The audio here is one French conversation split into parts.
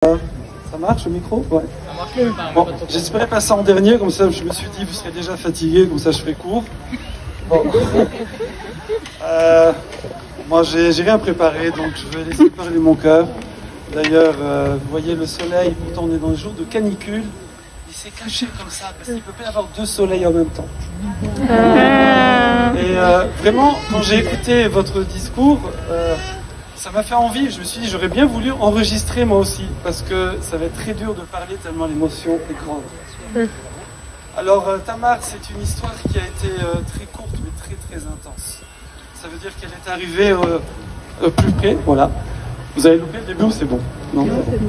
Ça marche le micro? Ouais. Bon, j'espérais passer en dernier, comme ça je me suis dit vous serez déjà fatigué, comme ça je fais court. Bon. Moi j'ai rien préparé, donc je vais laisser parler mon cœur. D'ailleurs, vous voyez le soleil, pourtant on est dans le jour de canicule, il s'est caché comme ça, parce qu'il ne peut pas y avoir deux soleils en même temps. Et vraiment, quand j'ai écouté votre discours, ça m'a fait envie. Je me suis dit, j'aurais bien voulu enregistrer moi aussi, parce que ça va être très dur de parler tellement l'émotion est grande. Alors, Tamar, c'est une histoire qui a été très courte, mais très très intense. Ça veut dire qu'elle est arrivée plus près, voilà. Vous avez loupé le début ou c'est bon? Non, c'est bon.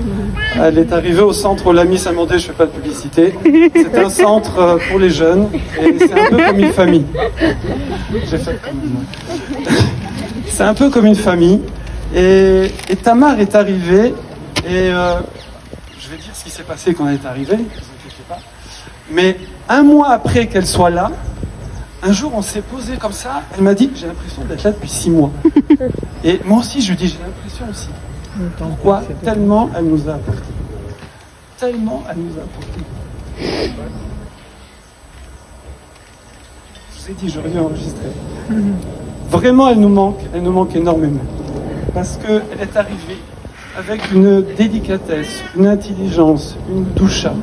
Elle est arrivée au centre Olami Saint-Mandé, je ne fais pas de publicité. C'est un centre pour les jeunes, et c'est un peu comme une famille. J'ai fait comme une... C'est un peu comme une famille. Et Tamar est arrivée, et je vais dire ce qui s'est passé quand elle est arrivée, ne vous inquiétez pas. Mais un mois après qu'elle soit là, un jour on s'est posé comme ça, elle m'a dit, j'ai l'impression d'être là depuis 6 mois. Et moi aussi je lui dis, j'ai l'impression aussi. Pourquoi? Tellement elle nous a apporté. Tellement elle nous a apporté. Je vous ai dit, j'aurais dû enregistrer. Vraiment elle nous manque énormément. Parce qu'elle est arrivée avec une délicatesse, une intelligence, une doucha.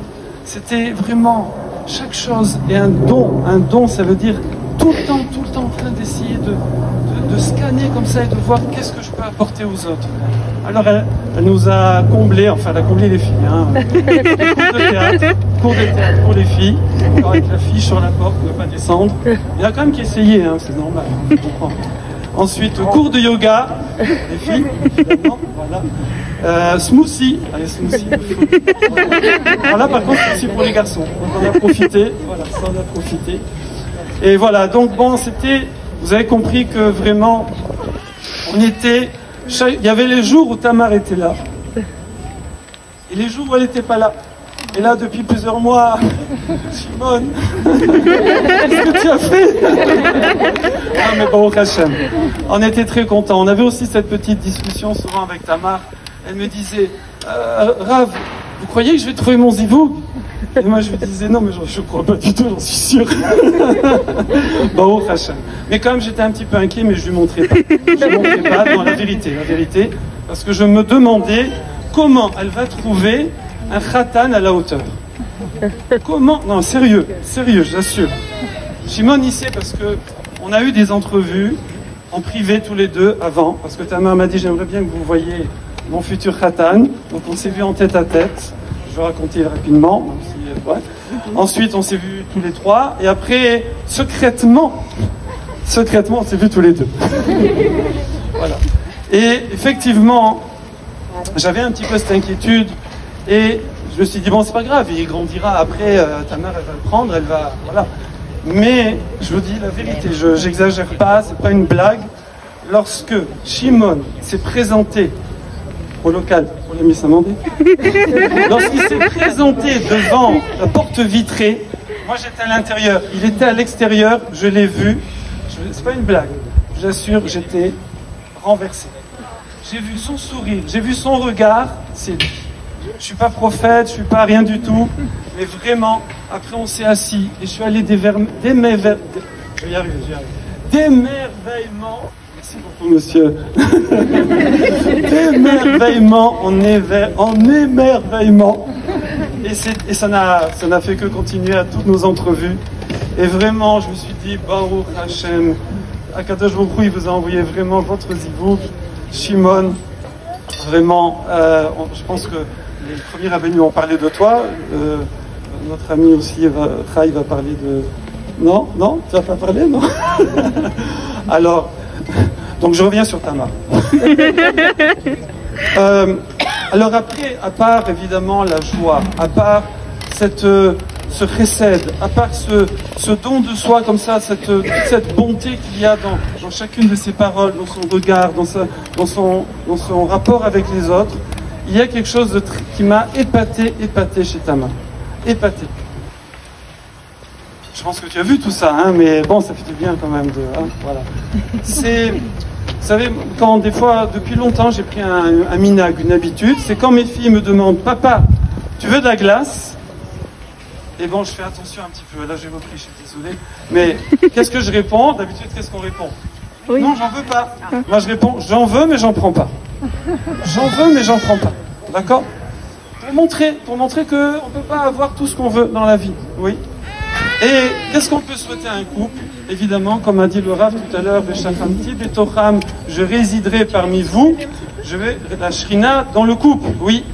C'était vraiment chaque chose est un don. Un don, ça veut dire tout le temps en train d'essayer de scanner comme ça et de voir qu'est-ce que je peux apporter aux autres. Alors elle nous a comblé, enfin elle a comblé les filles. Hein. Cours de théâtre pour les filles, avec la fille sur la porte, ne pas descendre. Il y a quand même qui essayait, hein, c'est normal, je comprends. Ensuite, cours de yoga, les filles, évidemment, voilà. Smoothie, allez, smoothie. Voilà, par contre, c'est aussi pour les garçons. Donc on a profité, voilà, ça on a profité. Et voilà, donc bon, c'était, vous avez compris que vraiment, on était, il y avait les jours où Tamar était là, et les jours où elle n'était pas là. Et là, depuis plusieurs mois, Shimon, qu'est-ce que tu as fait? Ah, mais bon, Hachem, on était très contents. On avait aussi cette petite discussion souvent avec Tamar. Elle me disait, Rav, vous croyez que je vais trouver mon zivoug? Et moi, je lui disais, non, mais je ne crois pas du tout, j'en suis sûr. Bon, Hachem. Mais quand même, j'étais un petit peu inquiet, mais je ne lui montrais pas. Je ne lui montrais pas, non, la vérité, parce que je me demandais comment elle va trouver un khatan à la hauteur. Comment? Non, sérieux, j'assure. Shimon il sait parce que on a eu des entrevues en privé tous les deux avant, parce que Tamar m'a dit j'aimerais bien que vous voyiez mon futur khatan. Donc on s'est vu en tête à tête. Je vais raconter rapidement. Ouais. Ensuite on s'est vu tous les trois et après secrètement on s'est vu tous les deux. Voilà. Et effectivement, j'avais un petit peu cette inquiétude. Et je me suis dit, bon, c'est pas grave, il grandira après, ta mère, elle va le prendre, elle va, voilà. Mais, je vous dis la vérité, j'exagère pas, c'est pas une blague. Lorsque Shimon s'est présenté au local, on l'a mis Saint-Mandé, lorsqu'il s'est présenté devant la porte vitrée, moi j'étais à l'intérieur, il était à l'extérieur, je l'ai vu, c'est pas une blague, j'assure, j'étais renversé. J'ai vu son sourire, j'ai vu son regard, c'est lui. Je ne suis pas prophète, je ne suis pas rien du tout, mais vraiment, après on s'est assis et je suis allé d'émerveillement, merci beaucoup monsieur, d'émerveillement en émerveillement, et ça n'a fait que continuer à toutes nos entrevues, et vraiment je me suis dit, Baruch Hashem, Akadosh Baruch Hu, il vous a envoyé vraiment votre zivouk, Shimon, vraiment, je pense que les premiers rabbins ont parlé de toi. Notre ami aussi, Chai, va parler de... Non, tu vas pas parler, non? Alors, donc je reviens sur Tamar. Alors après, à part évidemment la joie, à part ce chesed, à part ce don de soi comme ça, cette bonté qu'il y a dans chacune de ses paroles, dans son regard, dans son rapport avec les autres, il y a quelque chose qui m'a épaté chez Tamar. Épaté. Je pense que tu as vu tout ça, hein, mais bon, ça fait du bien quand même de... Hein, voilà. Vous savez, quand des fois, depuis longtemps, j'ai pris un minag, une habitude, c'est quand mes filles me demandent, papa, tu veux de la glace? Et bon, je fais attention un petit peu, là j'ai repris, je suis désolé. Mais qu'est-ce que je réponds? D'habitude, qu'est-ce qu'on répond? Oui. Non, j'en veux pas. Moi je réponds, j'en veux, mais j'en prends pas. J'en veux, mais j'en prends pas. D'accord? Pour montrer qu'on ne peut pas avoir tout ce qu'on veut dans la vie. Oui. Et qu'est-ce qu'on peut souhaiter à un couple? Évidemment, comme a dit le Rav tout à l'heure, je résiderai parmi vous, je vais la shrina dans le couple. Oui.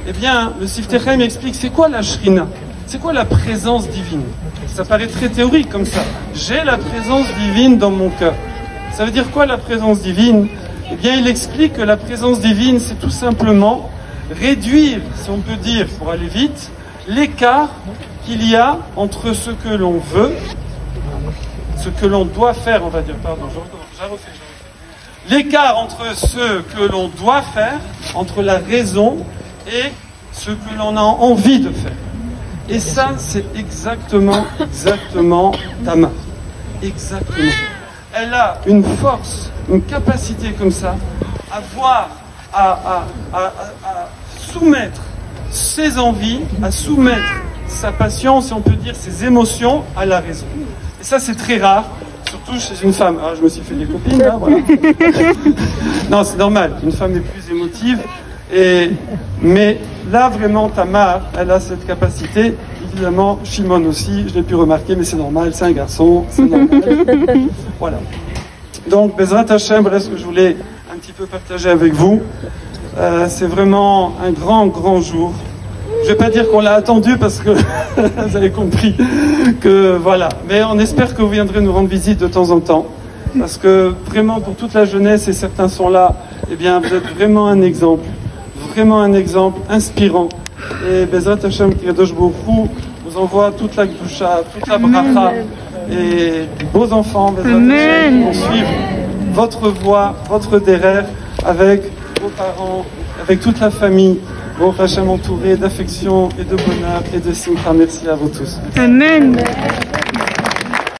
Eh bien, le Siftei Chaim explique, c'est quoi la shrina? C'est quoi la présence divine? Ça paraît très théorique comme ça. J'ai la présence divine dans mon cœur. Ça veut dire quoi la présence divine? Eh bien, il explique que la présence divine, c'est tout simplement réduire, si on peut dire, pour aller vite, l'écart qu'il y a entre ce que l'on veut, ce que l'on doit faire, on va dire, pardon, je refais. L'écart entre ce que l'on doit faire, entre la raison et ce que l'on a envie de faire. Et ça, c'est exactement Tamar. Exactement. Elle a une force, une capacité comme ça, à voir, à soumettre ses envies, à soumettre sa passion, si on peut dire, ses émotions à la raison. Et ça, c'est très rare, surtout chez une femme. Ah, je me suis fait des copines, là, voilà. Non, c'est normal, une femme est plus émotive. Mais là, vraiment, Tamar, elle a cette capacité. Évidemment, Shimon aussi, je l'ai pu remarquer, mais c'est normal, c'est un garçon, c'est normal. Voilà. Donc, Bezrat Hashem, voilà ce que je voulais un petit peu partager avec vous. C'est vraiment un grand jour. Je ne vais pas dire qu'on l'a attendu parce que vous avez compris que voilà. Mais on espère que vous viendrez nous rendre visite de temps en temps. Parce que vraiment, pour toute la jeunesse, et certains sont là, eh bien, vous êtes vraiment un exemple inspirant. Et Bezrat Hashem, Kadosh Baruch Hu vous envoie toute la Kedusha, toute la bracha, et vos enfants, Bezrat Hashem, vont suivre votre voie, votre derer, avec vos parents, avec toute la famille, Baruch Hashem entouré d'affection et de bonheur et de simcha. Merci à vous tous. Amen.